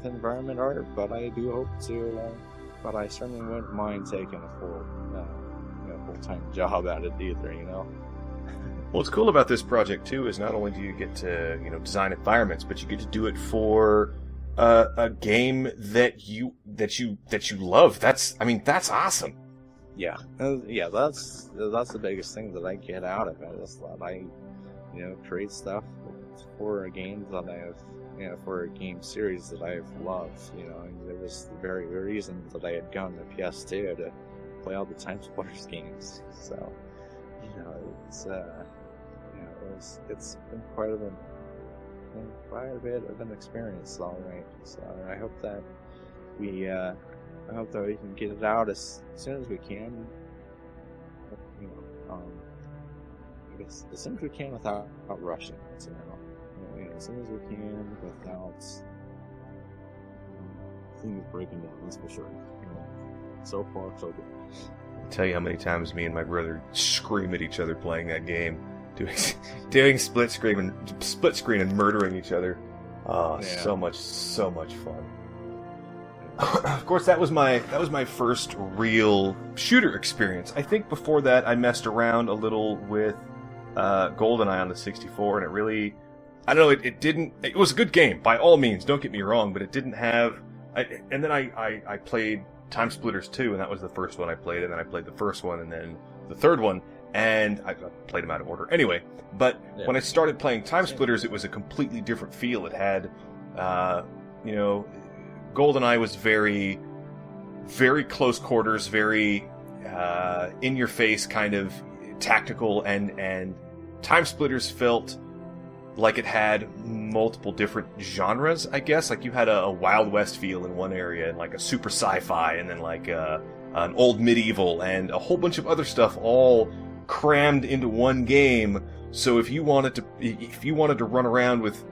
environment art, but I do hope to. But I certainly wouldn't mind taking a full-time job at it either. What's cool about this project too is not only do you get to design environments, but you get to do it for a game that you love. That's awesome. Yeah, that's the biggest thing that I get out of it, is that I create stuff for a game that I have, for a game series that I've loved. There was the very reason that I had gotten a PS2 to play all the TimeSplitters games. So it's been quite a bit of an experience, all right. So I hope that we can get it out as soon as we can. I guess as soon as we can without rushing. As soon as we can without things breaking down. That's for sure. So far, so good. I'll tell you how many times me and my brother scream at each other playing that game, doing split screen and murdering each other. Oh, yeah. So much fun. Of course, that was my first real shooter experience. I think before that I messed around a little with GoldenEye on the 64, and it really, I don't know, it was a good game by all means, don't get me wrong, but it didn't have. And then I played TimeSplitters 2, and that was the first one I played, and then I played the first one, and then the third one, and I played them out of order. Anyway, but when I started playing TimeSplitters, it was a completely different feel. It had, GoldenEye was very, very close quarters, very in your face, kind of tactical, and TimeSplitters felt like it had multiple different genres, I guess. Like you had a Wild West feel in one area, and like a super sci-fi, and then like an old medieval, and a whole bunch of other stuff all crammed into one game. So if you wanted to run around with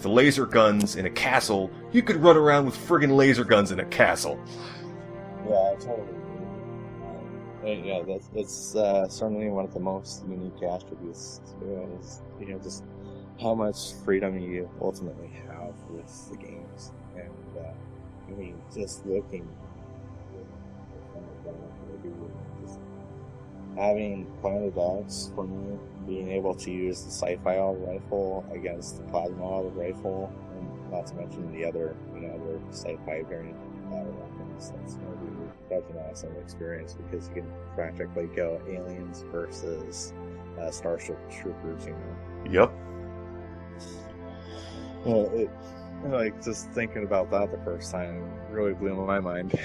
laser guns in a castle, you could run around with friggin' laser guns in a castle. Yeah, I totally agree. Yeah, that's certainly one of the most unique attributes to it, is just how much freedom you ultimately have with the games. And just looking, just having Planet X for me, being able to use the sci-fi auto rifle against the plasma auto rifle, and not to mention the other sci-fi variant battle weapons. That's going to be such an awesome experience, because you can practically go aliens versus Starship Troopers. Yep. Well, just thinking about that the first time really blew my mind.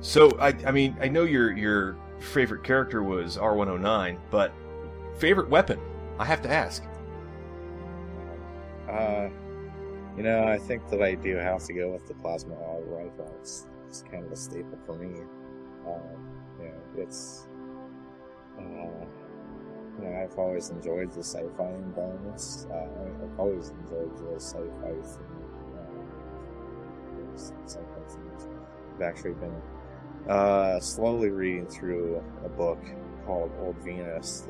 So I know your favorite character was R109, but favorite weapon? I have to ask. I think that I do have to go with the plasma auto rifle. It's kind of a staple for me. I've always enjoyed the sci-fi environments. I've always enjoyed the sci-fi themes. I've actually been slowly reading through a book called Old Venus.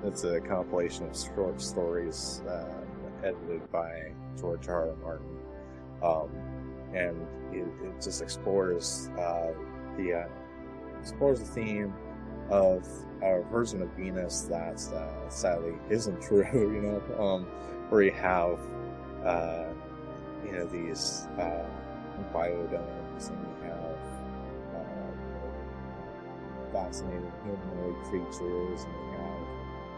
It's a compilation of short stories edited by George R. R. Martin, and it just explores the theme of a version of Venus that sadly isn't true. Where you have these biodomes, and you have fascinating humanoid creatures, and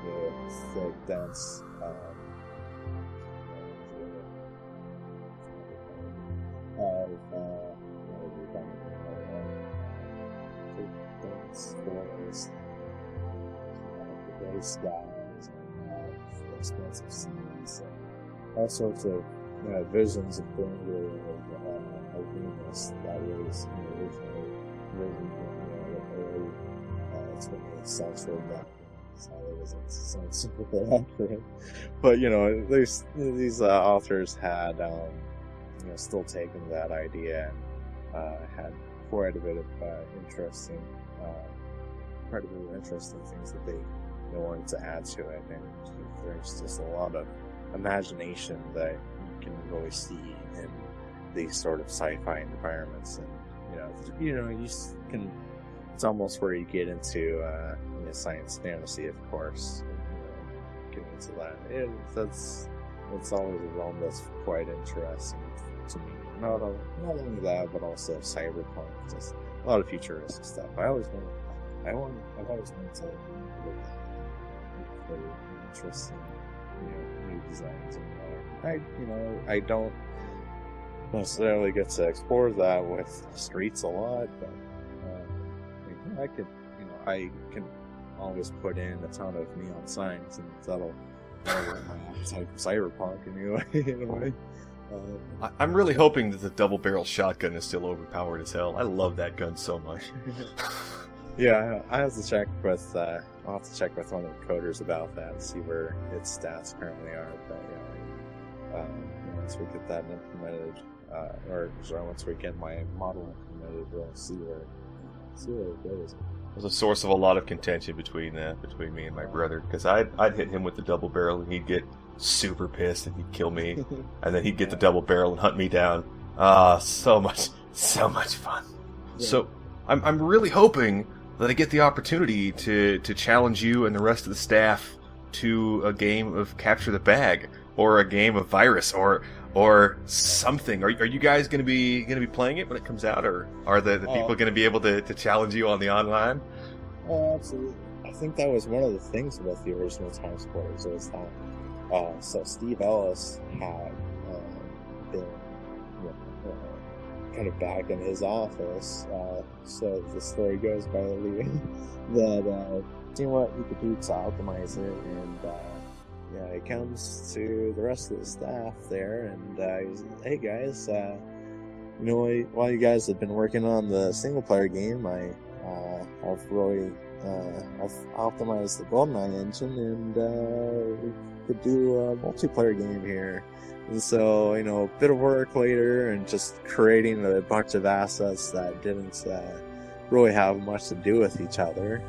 you have thick, dense race guys and expensive scenes and all sorts of visions of grandeur of Venus that was originally written in the early 20th century back then. So it wasn't super accurate, but these authors had still taken that idea and had quite a bit of interesting things that they wanted to add to it, and there's just a lot of imagination that you can really see in these sort of sci-fi environments, and you can. It's almost where you get into science fantasy, of course. Getting into that, it's always a realm that's quite interesting to me. Not only that, but also cyberpunk, just a lot of futuristic stuff. I've always wanted to look for interesting, new designs, and I don't necessarily get to explore that with Streets a lot, but I can always put in a ton of neon signs, and that'll get my appetite for cyberpunk anyway. I'm really hoping that the double-barrel shotgun is still overpowered as hell. I love that gun so much. Yeah, I have to check with I'll have to check with one of the coders about that and see where its stats currently are. But once we get that implemented, once we get my model implemented, we'll see where it goes. It was a source of a lot of contention between me and my brother, because I'd hit him with the double barrel and he'd get super pissed and he'd kill me, and then he'd get the double barrel and hunt me down. So much fun. Yeah. So I'm really hoping that I get the opportunity to challenge you and the rest of the staff to a game of Capture the Bag, or a game of Virus, or something. Are you guys going to be playing it when it comes out, or are the people going to be able to challenge you on the online? Oh, absolutely. I think that was one of the things about the original TimeSplitters, was that so Steve Ellis had been kind of back in his office. So the story goes by that seeing what he could do to optimize it, and he comes to the rest of the staff there, and he's like, "Hey guys, while you guys have been working on the single player game, I've really I've optimized the GoldenEye engine, and we could do a multiplayer game here." And so, a bit of work later, and just creating a bunch of assets that didn't really have much to do with each other.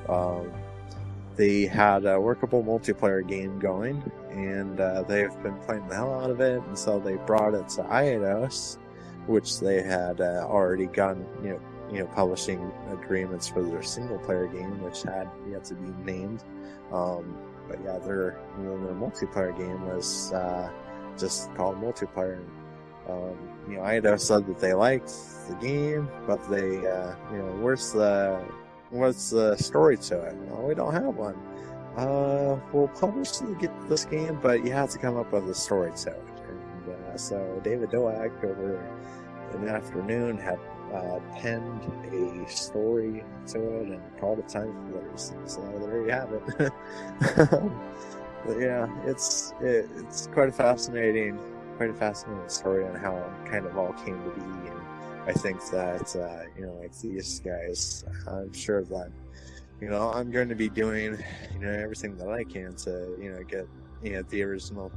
They had a workable multiplayer game going, and they've been playing the hell out of it, and so they brought it to Eidos, which they had already gotten, publishing agreements for their single player game, which had yet to be named. But yeah, their multiplayer game was just called multiplayer. Eidos said that they liked the game, but they, what's the story to it? Well, we don't have one. We'll publish this game, but you have to come up with a story to it. And so David Doak over an afternoon had penned a story to it and called it TimeSplitters. So there you have it. But yeah, it's quite a fascinating story on how it kind of all came to be. And I think that like these guys, I'm sure that I'm going to be doing everything that I can to get the original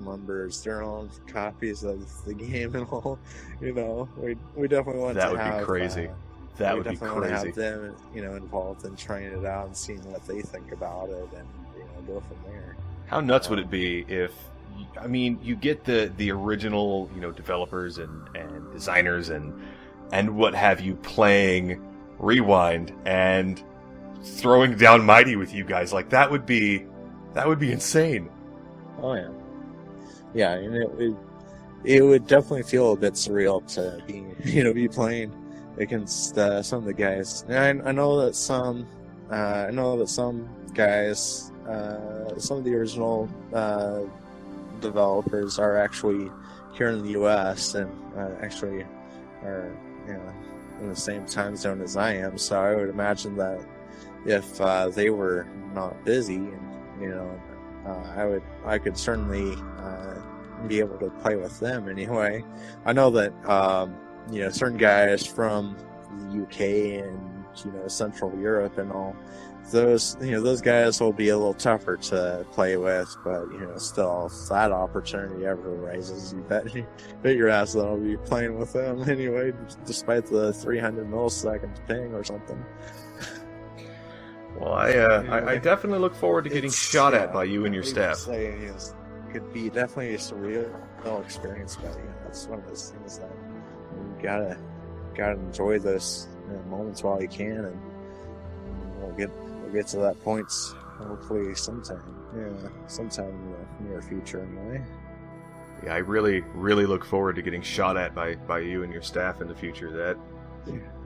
members their own copies of the game and all. We definitely want that to would have be crazy. That would be crazy. Want to have them involved in trying it out and seeing what they think about it, and go from there. How nuts would it be if you get the original developers and designers and what have you playing Rewind and throwing down Mighty with you guys? Like, that would be insane. Oh yeah, and it would definitely feel a bit surreal to be playing against some of the guys. And I know that some guys, some of the original developers are actually here in the U.S. and actually are in the same time zone as I am. So I would imagine that if they were not busy, and I could certainly be able to play with them anyway. I know that certain guys from the UK and Central Europe and all, those guys will be a little tougher to play with, but still, if that opportunity ever arises, you bet your ass that I'll be playing with them anyway, despite the 300 milliseconds ping or something. Well, I definitely look forward to getting shot at by you and your staff. It could be definitely a surreal experience, but it's one of those things that you gotta enjoy those moments while you can, and we'll get to that point hopefully sometime in the near future anyway. Yeah, I really look forward to getting shot at by you and your staff in the future.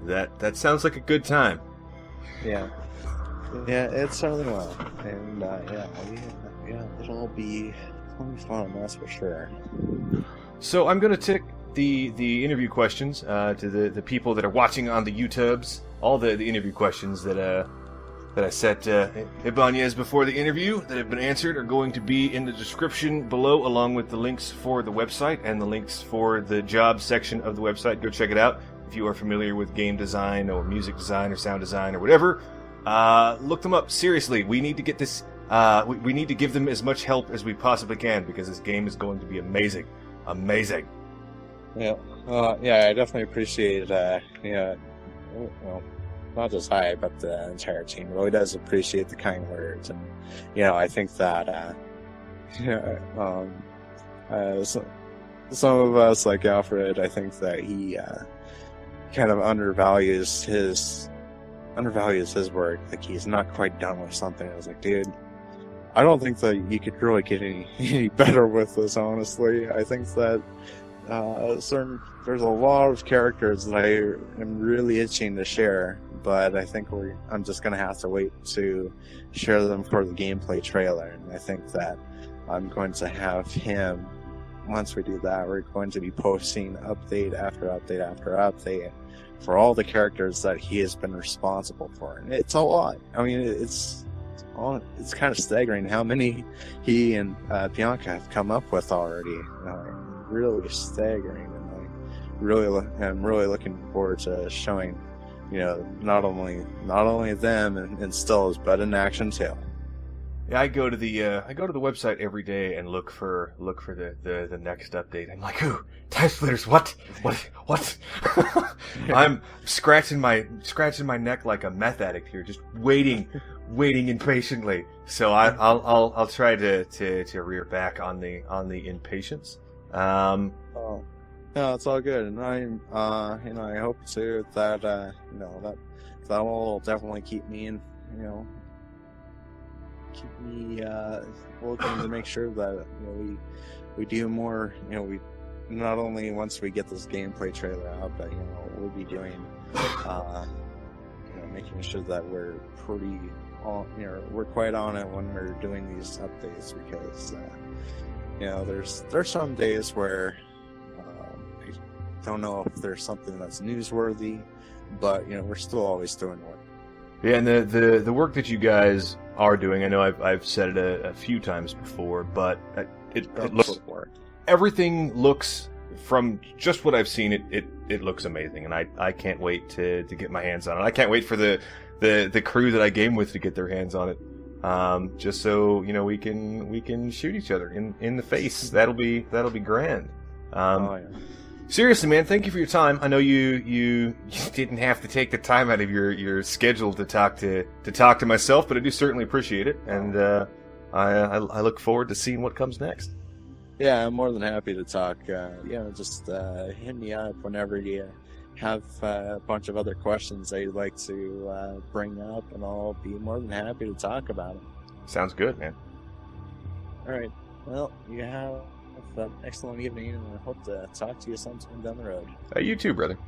That sounds like a good time. Yeah, it certainly will, and it'll be fun, that's for sure. So I'm gonna take the interview questions to the people that are watching on the YouTubes. All the interview questions that I set Ibanez before the interview that have been answered are going to be in the description below, along with the links for the website and the links for the job section of the website. Go check it out if you are familiar with game design or music design or sound design or whatever. Look them up. Seriously, we need to get this. We need to give them as much help as we possibly can, because this game is going to be amazing. Amazing. Yeah. I definitely appreciate well, not just I, but the entire team really does appreciate the kind words, and I think that some of us, like Alfred, I think that he kind of undervalues his work. Like, he's not quite done with something. I was like, dude, I don't think that you could really get any better with this, honestly. I think that there's a lot of characters that I am really itching to share, but I think I'm just going to have to wait to share them for the gameplay trailer. And I think that I'm going to have him, once we do that, we're going to be posting update after update after update for all the characters that he has been responsible for. And it's a lot. I mean, it's kind of staggering how many he and Bianca have come up with already. Really staggering, and I'm really looking forward to showing, not only them and stills, but in action too. Yeah, I go to the website every day and look for the next update. I'm like, ooh, TimeSplitters, what? I'm scratching my neck like a meth addict here, just waiting impatiently. So I'll try to rear back on the impatience. No, it's all good, and I hope too that that will definitely keep me looking to make sure that we do more. We not only once we get this gameplay trailer out, but we'll be doing making sure that we're pretty we're quite on it when we're doing these updates, because there's some days where I don't know if there's something that's newsworthy, but we're still always doing work. Yeah, and the work that you guys are doing, I know I've said it a few times before, but it looks, everything looks, from just what I've seen, it looks amazing, and I can't wait to get my hands on it. I can't wait for the crew that I game with to get their hands on it. Just so we can shoot each other in the face. That'll be grand. Seriously, man, thank you for your time. I know you didn't have to take the time out of your schedule to talk to myself, but I do certainly appreciate it, and I look forward to seeing what comes next. Yeah, I'm more than happy to talk. Just hit me up whenever you have a bunch of other questions that you'd like to bring up, and I'll be more than happy to talk about them. Sounds good, man. All right. Well, you have an excellent evening, and I hope to talk to you sometime down the road. You too, brother.